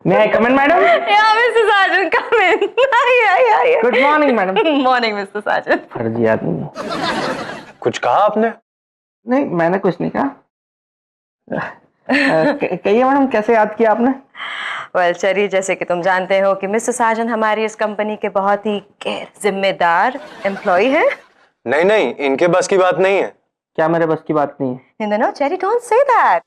May I come in, madam? Yeah, Mr. Sargent, come in. Yeah. Good morning, madam. Morning, Mr. Sargent. फर्जी आदमी। कुछ कहा आपने? नहीं, मैंने कुछ नहीं कहा। कहिए मैडम, कैसे याद किया आपने? Well, चेरी, जैसे कि तुम जानते हो कि मिस्टर साजन हमारी इस कंपनी के बहुत ही गैर जिम्मेदार एम्प्लॉय है। नहीं, इनके बस की बात नहीं है। क्या मेरे बस की बात नहीं है? No, Cherry, don't say that.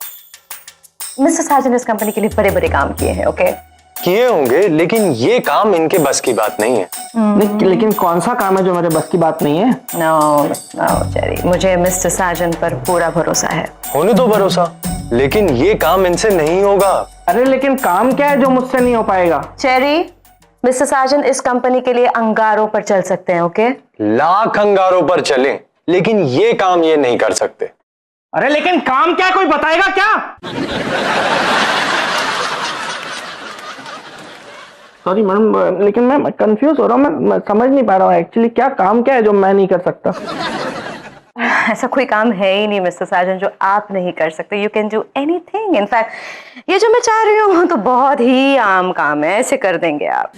Mister Sajan इस कंपनी के लिए बड़े-बड़े काम किए हैं, ओके? किए होंगे, लेकिन ये काम इनके बस की बात नहीं है। नहीं, लेकिन कौन सा काम है जो मेरे बस की बात नहीं है? नो चेरी, मुझे मिस्टर साजन पर पूरा भरोसा है। होने दो भरोसा, लेकिन ये काम इनसे नहीं होगा। अरे लेकिन काम क्या है जो मुझसे नहीं हो पाएगा? चेरी, मिस्टर साजन इस कंपनी के लिए अंगारों पर चल सकते हैं, ओके? लाख अंगारों पर चलें, लेकिन ये काम ये नहीं कर सकते। अरे लेकिन काम क्या है, कोई बताएगा क्या? सॉरी मैडम, लेकिन मैं कंफ्यूज हो रहा हूँ, मैं समझ नहीं पा रहा हूँ एक्चुअली क्या काम क्या है जो मैं नहीं कर सकता। ऐसा कोई काम है ही नहीं मिस्टर साजन जो आप नहीं कर सकते। You can do anything. In fact ये जो मैं चाह रही हूँ तो बहुत ही आम काम है, ऐसे कर देंगे आप।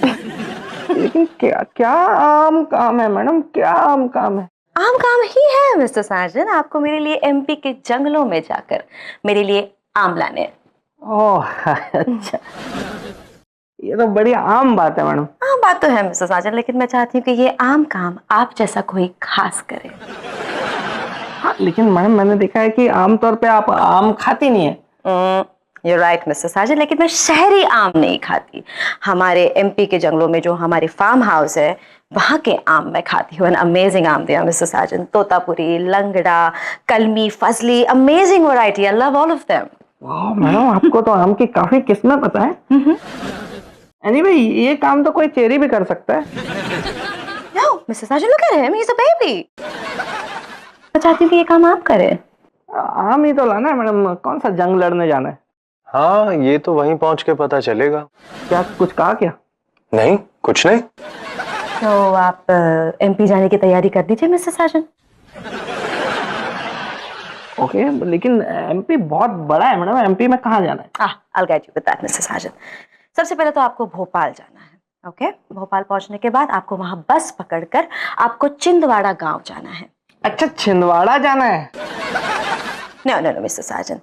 लेकिन क्या क्या आम काम है मैडम, क्या आम काम है? आम काम ही है मिस्टर साजन, आपको मेरे लिए एमपी के जंगलों में जाकर मेरे लिए आम लाने। ओह अच्छा, ये तो बड़ी आम बात है मैडम। आम बात तो है मिस्टर साजन, लेकिन मैं चाहती हूँ कि ये आम काम आप जैसा कोई खास करे। हाँ, लेकिन मैडम मैंने देखा है कि आमतौर पे आप आम खाती नहीं है। You're right, मिस्टर साजन, लेकिन मैं शहरी आम नहीं खाती। हमारे एमपी के जंगलों में जो हमारे फार्म हाउस है वहां के आम मैं खाती हूँ। अमेजिंग आम दिया मिस्टर साजन, तोतापुरी, लंगड़ा, कलमी, Fazli, amazing variety. I love all of them. वाह मैडम, आपको तो आम की काफी किस्में पता है। एनीवे, ये काम तो कोई चेरी भी कर सकता है। No, mister Sajan, look at him, he's a baby। मैं चाहती हूँ कि ये काम आप करें। आम ही तो लाना है मैडम, कौन सा जंग लड़ने जाना है? हाँ, ये तो वहीं पहुंच के पता चलेगा। क्या कुछ कहा क्या? नहीं, कुछ नहीं। तो आप एमपी जाने की तैयारी कर दीजिए मिस्टर साजन। ओके, लेकिन एमपी बहुत बड़ा है मैडम, एमपी में कहाँ जाना है? I'll guide you with that, mister Sajan. सबसे पहले तो आपको भोपाल जाना है, ओके? भोपाल पहुंचने के बाद आपको वहां बस पकड़कर आपको चिंदवाड़ा गांव जाना है। अच्छा, छिंदवाड़ा जाना है? नो मिस्टर साजन,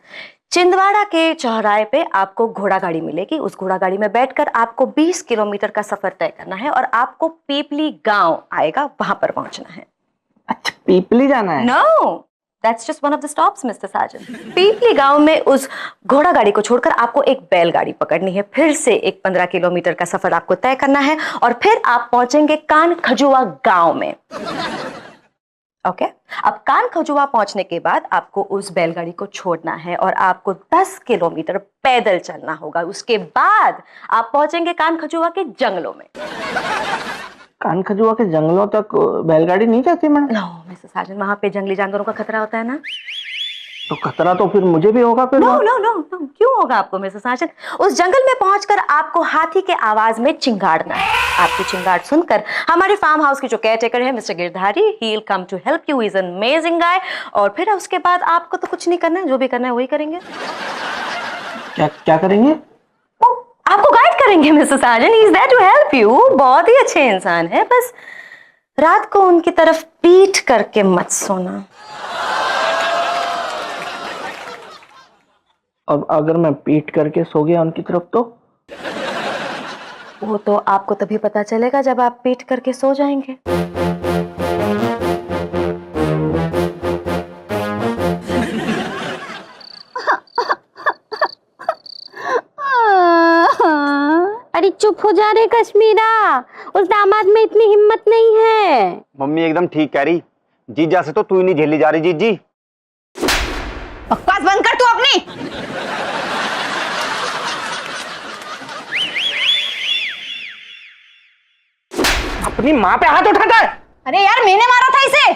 चिंदवाड़ा के चौराहे पे आपको घोड़ा गाड़ी मिलेगी। उस घोड़ा गाड़ी में बैठकर आपको 20 किलोमीटर का सफर तय करना है और आपको पीपली गांव आएगा, वहां पर पहुंचना है। अच्छा, पीपली जाना है? No, that's just one of the stops, mister Sajan. Pipli गांव में उस घोड़ा गाड़ी को छोड़कर आपको एक बैलगाड़ी पकड़नी है। फिर से एक 15 किलोमीटर का सफर आपको तय करना है और फिर आप पहुंचेंगे कान खजुआ गांव में, ओके? अब कान खजुआ पहुंचने के बाद आपको उस बैलगाड़ी को छोड़ना है और आपको 10 किलोमीटर पैदल चलना होगा। उसके बाद आप पहुंचेंगे कान खजुआ के जंगलों में। कान खजुआ के जंगलों तक बैलगाड़ी नहीं जाती मैडम? नो मिस्टर साजन, वहां पे जंगली जानवरों का खतरा होता है ना। तो खतरा तो फिर मुझे भी होगा फिर। नो, क्यों होगा आपको मिस्टर साजन? उस जंगल में पहुंचकर आपको हाथी के आवाज में चिंगाड़ना है। आपकी चिंगाड़ सुनकर हमारे फार्म हाउस के जो केयरटेकर है mister Girdhari, he will come to help you, he is an amazing guy. और फिर उसके बाद आपको तो कुछ नहीं करना है, जो भी करना है वही करेंगे। क्या करेंगे? आपको गाइड करेंगे mister Sajan, he is there to help you. बहुत ही अच्छे इंसान है, बस रात को उनकी तरफ पीठ करके मत सोना। अब अगर मैं पीट करके सो गया उनकी तरफ तो? वो तो आपको तभी पता चलेगा जब आप पीट करके सो जाएंगे। अरे चुप हो जा रे कश्मीरा, उस दामाद में इतनी हिम्मत नहीं है। मम्मी एकदम ठीक कह रही, जीजा से तो तू ही नहीं झेली जा रही। जीजी बकवास बंद कर तू अपनी। अपनी माँ पे हाथ उठाता है? अरे यार, मैंने मारा था इसे।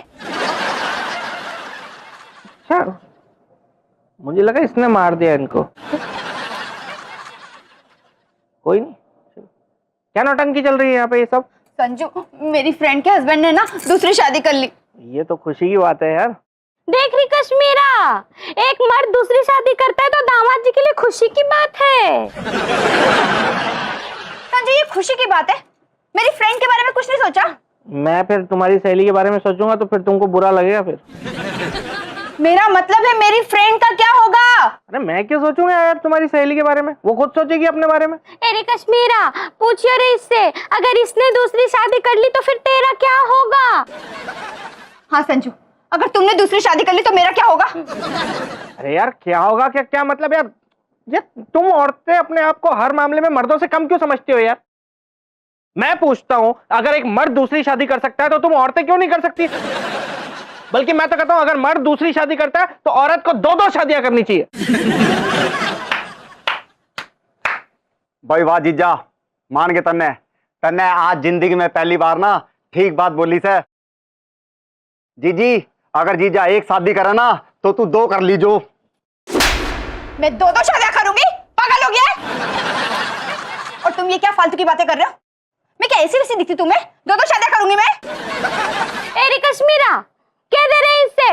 अच्छा, मुझे लगा इसने मार दिया इनको। कोई नहीं, क्या नौटंकी चल रही है यहाँ पे ये सब? संजू, मेरी फ्रेंड के हस्बैंड ने ना दूसरी शादी कर ली। ये तो खुशी की बात है यार। देख रही कश्मीरा, एक मर्द दूसरी शादी करता है तो दामाद जी के लिए खुशी की बात है। संजू ये खुशी की बात है, मेरी फ्रेंड के बारे में कुछ नहीं सोचा? मैं फिर तुम्हारी सहेली के बारे में सोचूंगा तो फिर तुमको बुरा लगेगा फिर। मेरा मतलब है मेरी फ्रेंड का क्या होगा? अरे मैं क्या सोचूंगा यार तुम्हारी सहेली के बारे में, वो खुद सोचेगी अपने बारे में। अरे कश्मीरा पूछियो रे इससे, अगर इसने दूसरी शादी कर ली तो फिर तेरा क्या होगा? हाँ संजू, अगर तुमने दूसरी शादी कर ली तो मेरा क्या होगा? अरे यार क्या होगा, क्या क्या मतलब यार, ये तुम औरतें अपने आप को हर मामले में मर्दों से कम क्यों समझती हो यार? मैं पूछता हूं, अगर एक मर्द दूसरी शादी कर सकता है तो तुम औरतें क्यों नहीं कर सकती? बल्कि मैं तो कहता हूं अगर मर्द दूसरी शादी करता है तो औरत को 2-2 शादियां करनी चाहिए। भाई वाह जीजा, मान के तन्ने तन्ने आज जिंदगी में पहली बार ना ठीक बात बोली से। जीजी अगर जीजा एक शादी करे ना तो तू 2 कर लीजो। मैं 2-2 शादियां करूंगी? पागल हो गया है? और तुम ये क्या फालतू की बातें कर रहे हो? मैं क्या ऐसी वैसी दिखती तुम्हें? 2-2 शादियां करूंगी मैं? अरे कश्मीरा कह दे रहे इससे,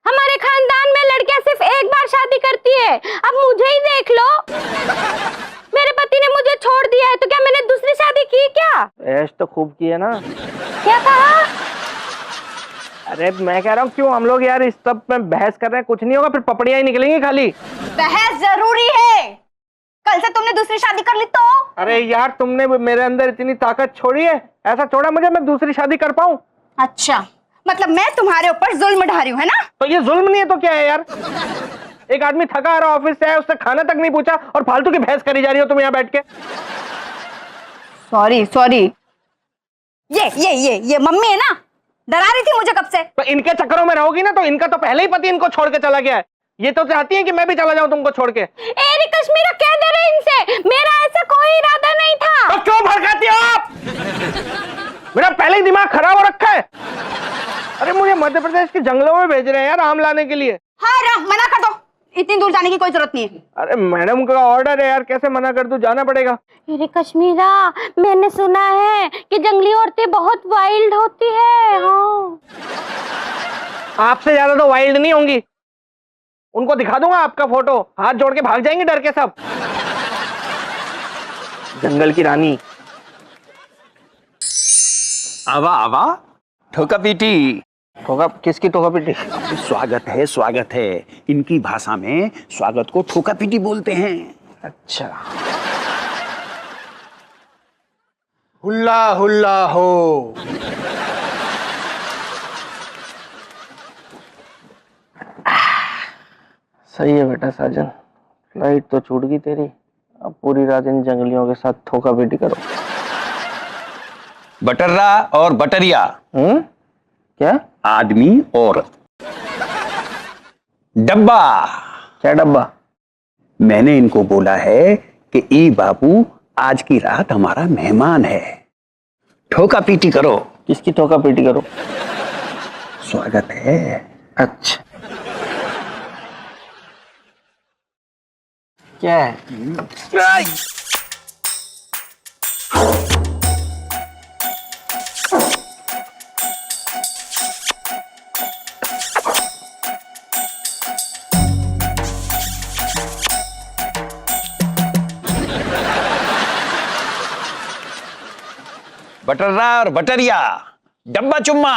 हमारे खानदान में लड़कियां सिर्फ एक बार शादी करती है, अब मुझे ही देख लो। मेरे पति ने मुझे छोड़ दिया है तो क्या मैंने दूसरी शादी की क्या? ऐश तो खूब की है ना। क्या कहा? अरे मैं कह रहा हूँ क्यों हम लोग यार इस सब में बहस कर रहे हैं, कुछ नहीं होगा, फिर पपड़ियां ही निकलेंगी खाली। बहस जरूरी है, कल से तुमने दूसरी शादी कर ली तो? अरे यार तुमने मेरे अंदर इतनी ताकत छोड़ी है, ऐसा छोड़ा मुझे मैं दूसरी शादी कर पाऊं? अच्छा मतलब मैं तुम्हारे ऊपर जुल्म ढा रही हूँ, है ना? तो ये जुल्म नहीं है तो क्या है यार? एक आदमी थका आ रहा ऑफिस से है, उससे खाना तक नहीं पूछा और फालतू की बहस करी जा रही हो तुम यहाँ बैठ के। सॉरी सॉरी, ये मम्मी है ना, डरा रही थी मुझे कब से। तो इनके चक्करों में रहोगी ना तो इनका तो पहले ही पति इनको छोड़ के चला गया है, ये तो चाहती है कि मैं भी चला जाऊं तुमको छोड़ के। अरे कश्मीरा कह दे रहे इनसे, मेरा ऐसा कोई इरादा नहीं था। तो क्यों भड़काती हो आप? मेरा पहले ही दिमाग खराब हो रखा है। अरे मुझे मध्य प्रदेश के जंगलों में भेज रहे हैं यार आम लाने के लिए। हाँ राम, मना कर दो, इतनी दूर जाने की कोई जरूरत नहीं है। अरे मैडम का ऑर्डर है यार, कैसे मना कर दूं, जाना पड़ेगा। अरे कश्मीरा मैंने सुना है कि जंगली औरतें बहुत वाइल्ड होती है। हाँ आपसे ज्यादा तो वाइल्ड नहीं होंगी, उनको दिखा दूंगा आपका फोटो, हाथ जोड़ के भाग जाएंगे डर के सब। जंगल की रानी। आवा आवा ठोका पीटी। ठोका किसकी ठोका पीटी? स्वागत है स्वागत है, इनकी भाषा में स्वागत को ठोका पीटी बोलते हैं। अच्छा। हुल्ला हुल्ला हो। सही है बेटा साजन, फ्लाइट तो छूट गई तेरी, अब पूरी रात इन जंगलियों के साथ ठोका पीटी करो। बटर्रा और बटरिया। क्या? आदमी औरत। डब्बा। क्या डब्बा? मैंने इनको बोला है कि ई बाबू आज की रात हमारा मेहमान है, ठोका पीटी करो। किसकी ठोका पीटी करो? स्वागत है। अच्छा क्या है? बटर्रा और बटरिया, डब्बा चुम्मा।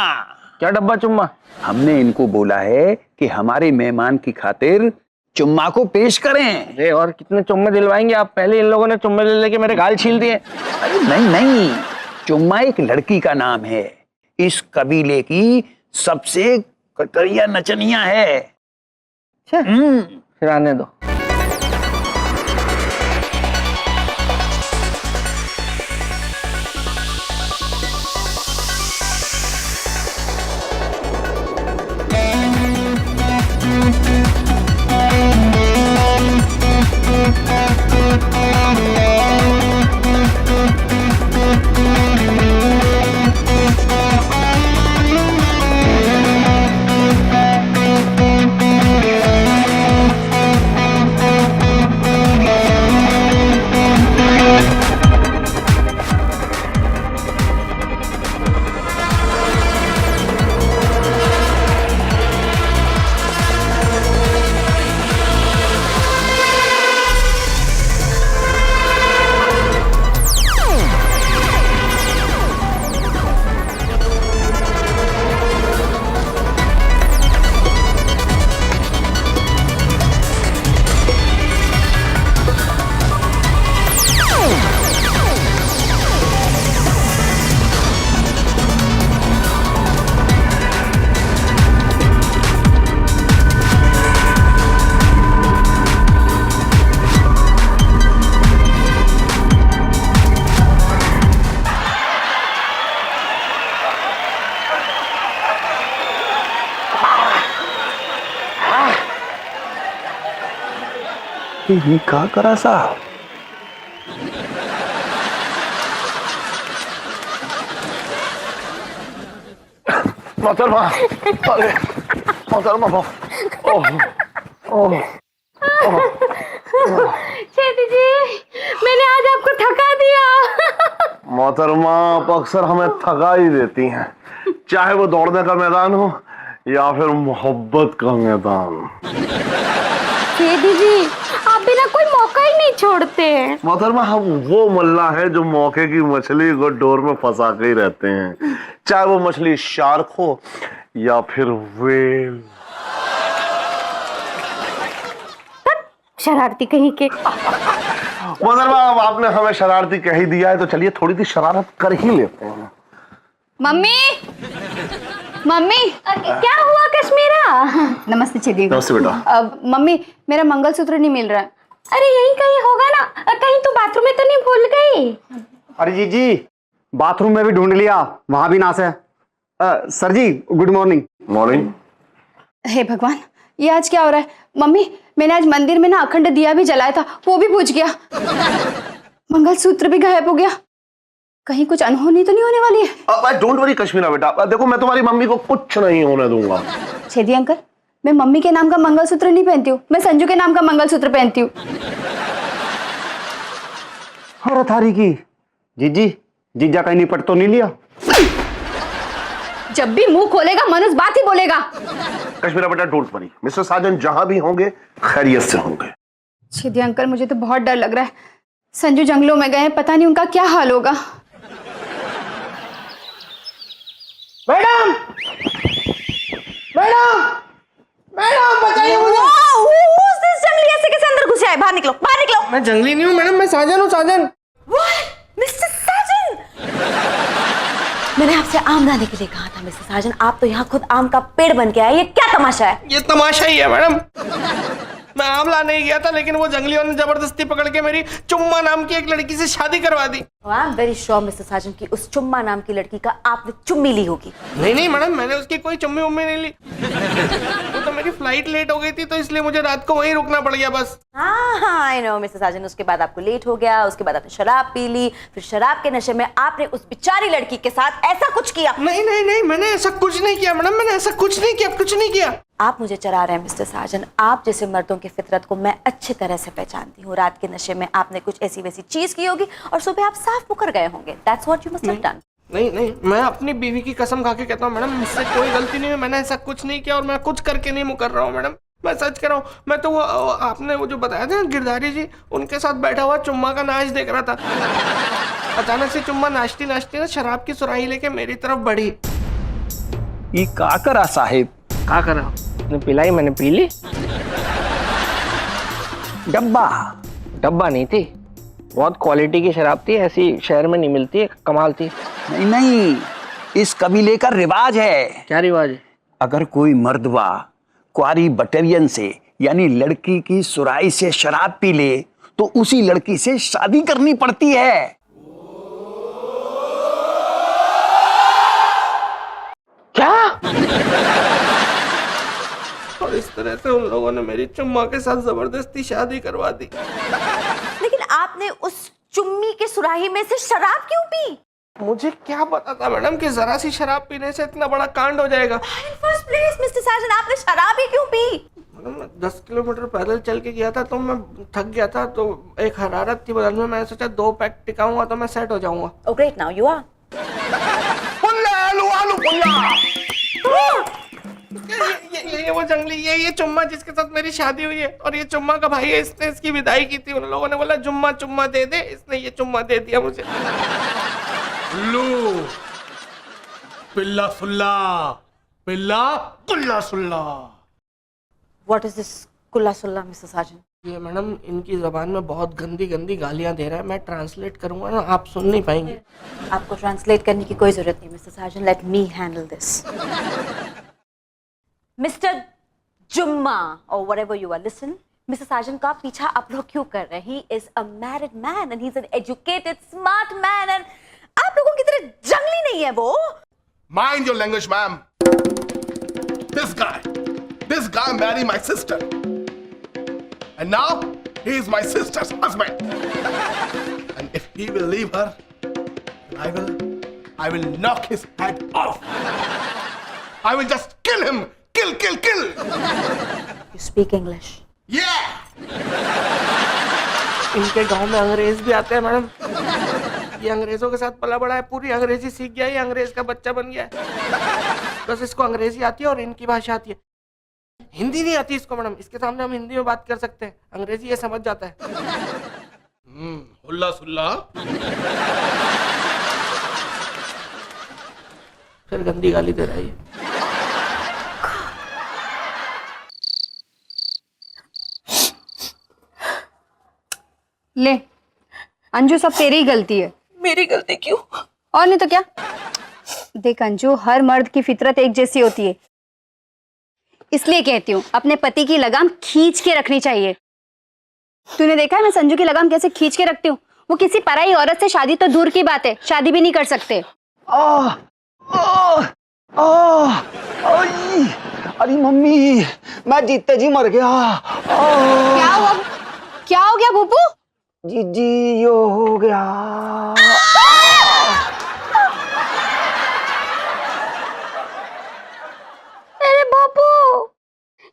क्या डब्बा चुम्मा? हमने इनको बोला है कि हमारे मेहमान की खातिर चुम्मा को पेश करें। अरे और कितने चुम्मे दिलवाएंगे आप? पहले इन लोगों ने चुम्मे ले लेके मेरे गाल छील दिए। अरे नहीं नहीं, चुम्मा एक लड़की का नाम है, इस कबीले की सबसे कतरिया नचनिया है। फिर आने दो। ये का करा सा? मोहतरमा, अरे मोहतरमा, ओह छेदी जी, मैंने आज आपको थका दिया। मोहतरमा, आप अक्सर हमें थका ही देती हैं, चाहे वो दौड़ने का मैदान हो या फिर मोहब्बत का मैदान। छेदी जी, आप भी ना कोई मौका ही नहीं छोड़ते। मोहतरमा, हम वो मल्ला है जो मौके की मछली को डोर में फंसा के ही रहते हैं, चाहे वो मछली शार्क हो या फिर वेल। शरारती कहीं के। मोहतरमा, अब आपने हमें शरारती कह ही दिया है तो चलिए थोड़ी सी शरारत कर ही लेते हैं। मम्मी, मम्मी, क्या हुआ कश्मीरा? नमस्ते छेदी। नमस्ते बेटा। मम्मी, मेरा मंगलसूत्र नहीं मिल रहा है। अरे यही कहीं होगा ना, कहीं तू बाथरूम में तो नहीं भूल गई? अरे जीजी, बाथरूम में भी ढूंढ लिया, वहां भी नास है। सर जी, गुड मॉर्निंग। मॉर्निंग। हे भगवान, ये आज क्या हो रहा है? मम्मी, मैंने आज मंदिर में ना अखंड दिया भी जलाया था, वो भी बुझ गया। मंगलसूत्र भी गायब हो गया। कहीं कुछ अनहोनी तो नहीं होने वाली है? डोंट वरी कश्मीरा बेटा, देखो मैं तुम्हारी मम्मी को कुछ नहीं होने दूंगा। छेदी अंकल, मैं मम्मी के नाम का मंगलसूत्र नहीं पहनती हूँ, मैं संजू के नाम का मंगलसूत्र पहनती हूँ। अरे थारी की जीजी, जीजा कहीं निपट तो नहीं लिया? जब भी मुंह खोलेगा मनुष्य बात ही बोलेगा। कश्मीरा बेटा, डोंट वरी, मिस्टर साजन जहां भी होंगे खैरियत से होंगे। छेदी अंकल, मुझे तो बहुत डर लग रहा है। संजू जंगलों में गए हैं, पता नहीं उनका क्या हाल होगा। मैडम, मैडम, मैडम, बताइए मुझे। जंगली ऐसे कैसे अंदर घुसे आए? बाहर निकलो, बाहर निकलो। मैं जंगली नहीं हूँ मैडम, मैं साजन हूँ, साजन। मिस्टर साजन, मैंने आपसे आम लाने के लिए कहा था मिस्टर साजन, आप तो यहाँ खुद आम का पेड़ बन के आए। ये क्या तमाशा है? ये तमाशा ही है मैडम। मैं आमला नहीं गया था, लेकिन वो जंगलियों ने जबरदस्ती पकड़ के मेरी चुम्मा नाम की एक लड़की से शादी करवा दी। I am very sure mister Sajan की उस चुम्मा नाम की लड़की का आपने चुम्मी ली होगी। नहीं नहीं मैडम, मैंने उसकी कोई चुम्मी उम्मी नहीं ली। वो तो मेरी फ्लाइट लेट हो गई थी, तो इसलिए मुझे रात को वहीं रुकना पड़ गया बस। हाँ, आई नो मिस्टर साजन। उसके बाद आपको लेट हो गया, उसके बाद आपने शराब पी ली, फिर शराब के नशे में आपने उस बेचारी लड़की के साथ ऐसा कुछ किया। नहीं नहीं नहीं, मैंने ऐसा कुछ नहीं किया मैडम, मैंने ऐसा कुछ नहीं किया, कुछ नहीं किया। आप मुझे चरा रहे हैं मिस्टर साजन। आप जैसे मर्दों की फितरत को मैं अच्छी तरह से पहचानती हूँ। रात के नशे में आपने कुछ ऐसी वैसी चीज की होगी और सुबह आप साफ मुकर गए होंगे। That's what you must have done. नहीं नहीं, मैं अपनी बीवी की कसम खा के कहता हूँ मैडम, मुझसे कोई गलती नहीं है, मैंने ऐसा कुछ नहीं किया और मैं कुछ करके नहीं मुकर रहा हूँ मैडम, मैं सच कह रहा हूँ। मैं तो वो आपने वो जो बताया था गिरधारी जी, उनके साथ बैठा हुआ चुम्मा का नाच देख रहा था। अचानक से चुम्मा नाचती नाचती ना शराब की सुराही लेके मेरी तरफ बढ़ी। ये का करा साहेब? क्या करा? पिलाई, मैंने पी ली। डब्बा नहीं थी, बहुत क्वालिटी की शराब थी, ऐसी शहर में नहीं मिलती है, कमाल थी। नहीं नहीं, इस कबीले का रिवाज है। क्या रिवाज है? अगर कोई मर्दवा क्वारी बटेरियन से यानी लड़की की सुराई से शराब पी ले तो उसी लड़की से शादी करनी पड़ती है। क्या? और इस तरह से उन लोगों ने मेरी चुम्मा के साथ जबरदस्ती शादी करवा दी। लेकिन आपने उस चुम्मी के सुराही में से शराब क्यों पी? मुझे क्या पता था मैडम कि जरा सी शराब पीने से इतना बड़ा कांड हो जाएगा। In first place, मिस्टर साजन, आपने शराब ही क्यों पी? मैडम, मैं 10 किलोमीटर पैदल चल के गया था, तो मैं थक गया था, तो एक हरारत थी बदन में, मैंने सोचा 2 पैक टिकाऊंगा तो मैं सेट हो जाऊंगा। Oh great, now you are. ये वो जंगली, ये चुम्मा जिसके साथ मेरी शादी हुई है, और ये चुम्मा का भाई है, इसने इसकी विदाई की थी। उन लोगों ने बोला जुम्मा चुम्मा दे दे, इसने ये चुम्मा दे दिया मुझे। लो पिल्ला सुल्ला, पिल्ला कुल्ला सुल्ला। What is this कुल्ला सुल्ला मिस्टर साजन? ये मैडम इनकी जबान में बहुत गंदी गंदी गालियां दे रहा है, मैं ट्रांसलेट करूंगा ना, आप सुन नहीं पाएंगे। आपको ट्रांसलेट करने की कोई जरूरत नहीं mister Sajan, let me handle this. Mister Jumma or whatever you are, listen. Mister Sajan का पीछा आप लोग क्यों कर रहे हैं? He is a married man and he's an educated, smart man and आप लोगों की तरह जंगली नहीं है वो। Mind your language, ma'am. This guy married my sister. And now He is my sister's husband. And if he will leave her, I will knock his head off. I will just kill him. Kill, kill, kill. You speak English. Yeah. इनके गांव में अंग्रेज भी आते हैं madam. ये अंग्रेजों के साथ पला बड़ा है, पूरी अंग्रेजी सीख गया, ये अंग्रेज का बच्चा बन गया है। बस इसको अंग्रेजी आती है और इनकी भाषा आती है, हिंदी नहीं आती इसको मैडम। इसके सामने हम हिंदी में बात कर सकते हैं, अंग्रेजी ये समझ जाता है। हुल्ला सुल्ला। फिर गंदी गाली दे रहा है ये। ले अंजू, सब तेरी ही गलती है। मेरी गलती क्यों? और नहीं तो क्या। देख अंजू, हर मर्द की फितरत एक जैसी होती है, इसलिए कहती हूँ अपने पति की लगाम खींच के रखनी चाहिए। तूने देखा है मैं संजू की लगाम कैसे खींच के रखती हूँ? वो किसी पराई औरत से शादी तो दूर की बात है, शादी भी नहीं कर सकते। अरे मम्मी, मैं जीते जी मर गया। क्या हुआ? क्या हो गया भूपू? जीजी यो हो गया। अरे बापू,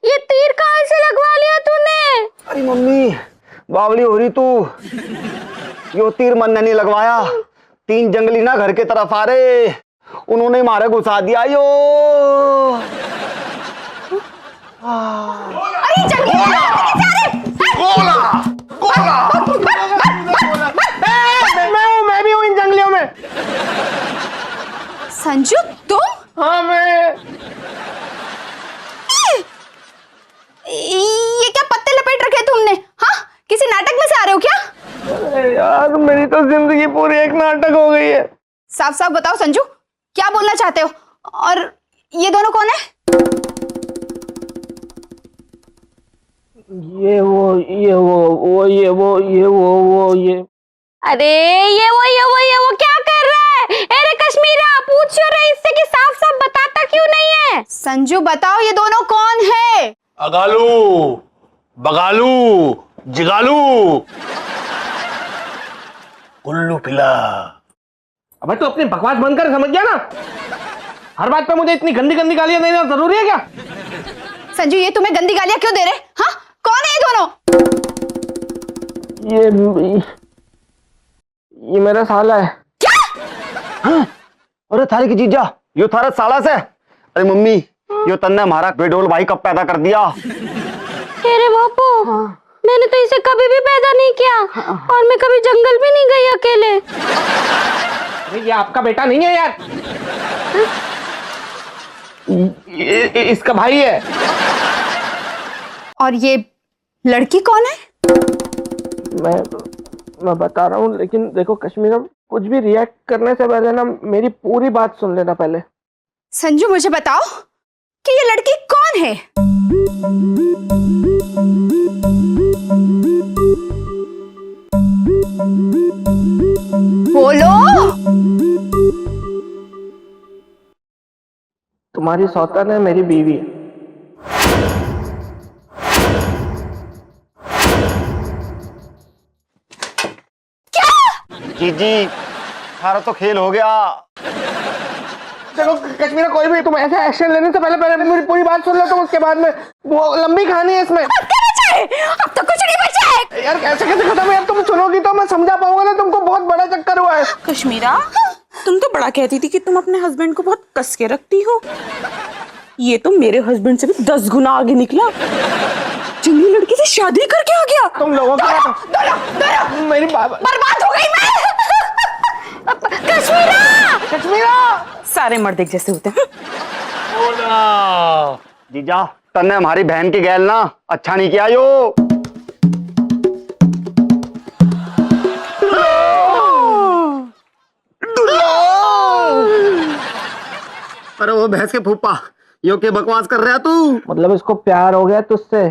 ये तीर कहाँ से लगवा लिया तूने? अरे मम्मी, बावली हो रही तू। यो तीर मन ने नहीं लगवाया, 3 जंगली ना घर के तरफ आ रहे, उन्होंने मारे घुसा दिया यो। अरे जंगली गोला, गोला। मैं भी हूँ इन जंगलियों में। संजू तुम? हाँ मैं। ये क्या पत्ते लपेट रखे तुमने? हाँ, किसी नाटक में से आ रहे हो क्या? अरे यार, मेरी तो जिंदगी पूरी एक नाटक हो गई है। साफ साफ बताओ संजू, क्या बोलना चाहते हो? और ये दोनों कौन है? ये अरे ये वो क्या कर रहा है? अरे कश्मीरा, पूछ क्यों रही इससे कि साफ साफ बताता क्यों नहीं है? संजू बताओ, ये दोनों कौन है? अगालू, बगालू, जिगालू, उल्लू पिला। अबे तो अपनी बकवास बंद कर, समझ गया ना? हर बात पे मुझे इतनी गंदी गंदी गालियां देना जरूरी है क्या? संजू, ये तुम्हें गंदी गालियां क्यों दे रहे? हाँ, कौन है ये दोनों? ये मेरा साला है। हाँ? अरे थारे की जीजा, यो थारा साला से। अरे मम्मी, यो तन्ने हमारा बेडोल भाई कब पैदा कर दिया? अरे बापू, मैंने तो इसे कभी भी पैदा नहीं किया और मैं कभी जंगल भी नहीं गई अकेले। अरे ये आपका बेटा नहीं है यार, ये इसका भाई है। और ये लड़की कौन है? मैं बता रहा हूँ, लेकिन देखो कश्मीरा, कुछ भी रिएक्ट करने से पहले ना मेरी पूरी बात सुन लेना पहले। संजू, मुझे बताओ कि ये लड़की कौन है? बोलो। तुम्हारी सौतन है, मेरी बीवी है। जीजी, थारा तो खेल हो गया। देखो कश्मीरा, कोई भी तुम ऐसा एक्शन लेने से पहले मेरी पूरी बात सुन लो, तुम उसके बाद में वो लंबी कहानी है इसमें। अब तो कुछ नहीं बचा है। यार कैसे खत्म है? यार तुम सुनोगी तो मैं समझा पाऊंगा ना, तुमको बहुत बड़ा चक्कर हुआ है। कश्मीरा, तुम तो बड़ा कहती थी कि तुम अपने हस्बैंड को बहुत कस के रखती हो। ये तो मेरे हस्बैंड से भी 10 गुना आगे निकला। जंगली लड़की से शादी करके आ गया। तुम लोगों की मेरी बर्बाद हो गई मैं। कश्मीरा, सारे मर्द एक जैसे होते हैं। जीजा, तन्ने हमारी बहन की गैल ना अच्छा नहीं किया यो। अरे वो भैंस के फूफा, यो के बकवास कर रहा तू? मतलब इसको प्यार हो गया तुझसे?